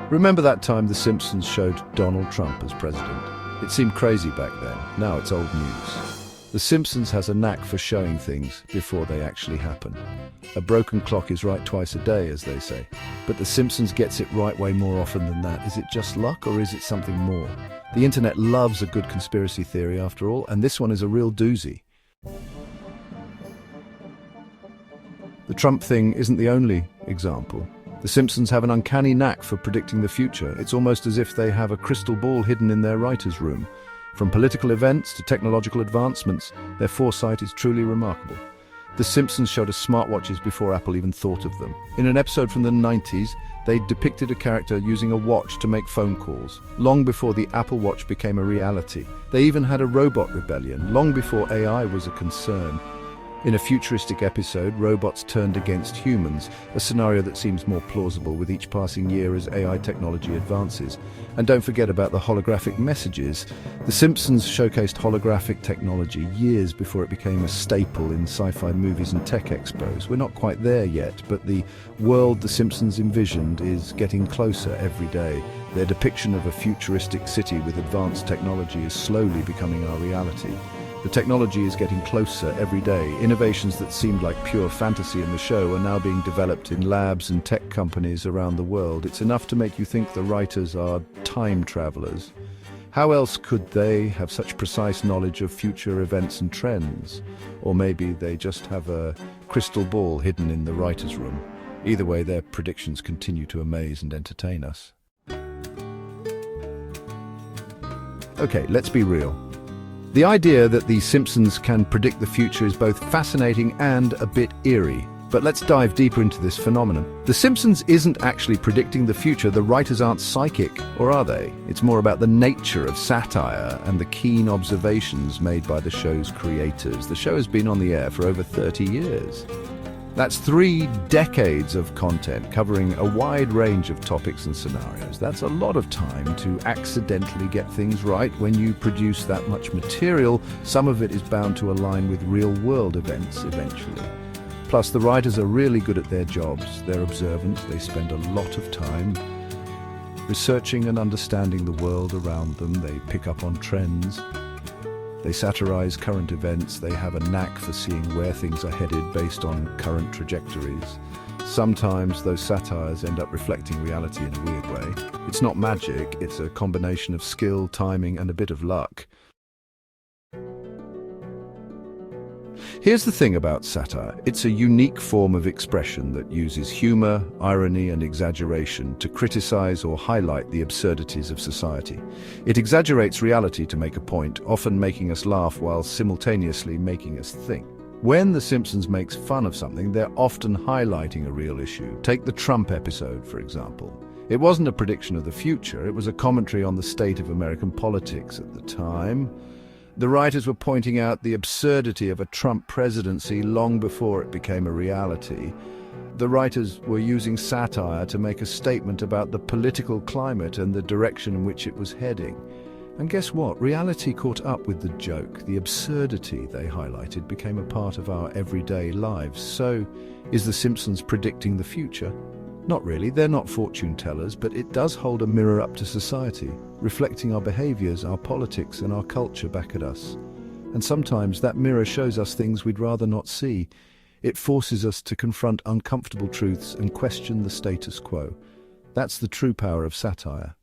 Remember that time The Simpsons showed Donald Trump as president? It seemed crazy back then. Now it's old news. The Simpsons has a knack for showing things before they actually happen. A broken clock is right twice a day, as they say. But The Simpsons gets it right way more often than that. Is it just luck, or is it something more? The internet loves a good conspiracy theory after all, and this one is a real doozy. The Trump thing isn't the only example. The Simpsons have an uncanny knack for predicting the future. It's almost as if they have a crystal ball hidden in their writer's room. From political events to technological advancements, their foresight is truly remarkable. The Simpsons showed us smartwatches before Apple even thought of them. In an episode from the 90s, they depicted a character using a watch to make phone calls, long before the Apple Watch became a reality. They even had a robot rebellion, long before AI was a concern. In a futuristic episode, robots turned against humans, a scenario that seems more plausible with each passing year as AI technology advances. And don't forget about the holographic messages. The Simpsons showcased holographic technology years before it became a staple in sci-fi movies and tech expos. We're not quite there yet, but the world The Simpsons envisioned is getting closer every day. Their depiction of a futuristic city with advanced technology is slowly becoming our reality. The technology is getting closer every day. Innovations that seemed like pure fantasy in the show are now being developed in labs and tech companies around the world. It's enough to make you think the writers are time travelers. How else could they have such precise knowledge of future events and trends? Or maybe they just have a crystal ball hidden in the writer's room. Either way, their predictions continue to amaze and entertain us. Okay, let's be real. The idea that The Simpsons can predict the future is both fascinating and a bit eerie. But let's dive deeper into this phenomenon. The Simpsons isn't actually predicting the future. The writers aren't psychic, or are they? It's more about the nature of satire and the keen observations made by the show's creators. The show has been on the air for over 30 years. That's 3 decades of content covering a wide range of topics and scenarios. That's a lot of time to accidentally get things right when you produce that much material. Some of it is bound to align with real-world events eventually. Plus, the writers are really good at their jobs. They're observant. They spend a lot of time researching and understanding the world around them. They pick up on trends. They satirize current events. They have a knack for seeing where things are headed based on current trajectories. Sometimes those satires end up reflecting reality in a weird way. It's not magic, it's a combination of skill, timing, and a bit of luck. Here's the thing about satire. It's a unique form of expression that uses humor, irony, and exaggeration to criticize or highlight the absurdities of society. It exaggerates reality to make a point, often making us laugh while simultaneously making us think. When The Simpsons makes fun of something, they're often highlighting a real issue. Take the Trump episode, for example. It wasn't a prediction of the future, it was a commentary on the state of American politics at the time. The writers were pointing out the absurdity of a Trump presidency long before it became a reality. The writers were using satire to make a statement about the political climate and the direction in which it was heading. And guess what? Reality caught up with the joke. The absurdity they highlighted became a part of our everyday lives. So, is The Simpsons predicting the future? Not really, they're not fortune tellers, but it does hold a mirror up to society, reflecting our behaviors, our politics, and our culture back at us. And sometimes that mirror shows us things we'd rather not see. It forces us to confront uncomfortable truths and question the status quo. That's the true power of satire.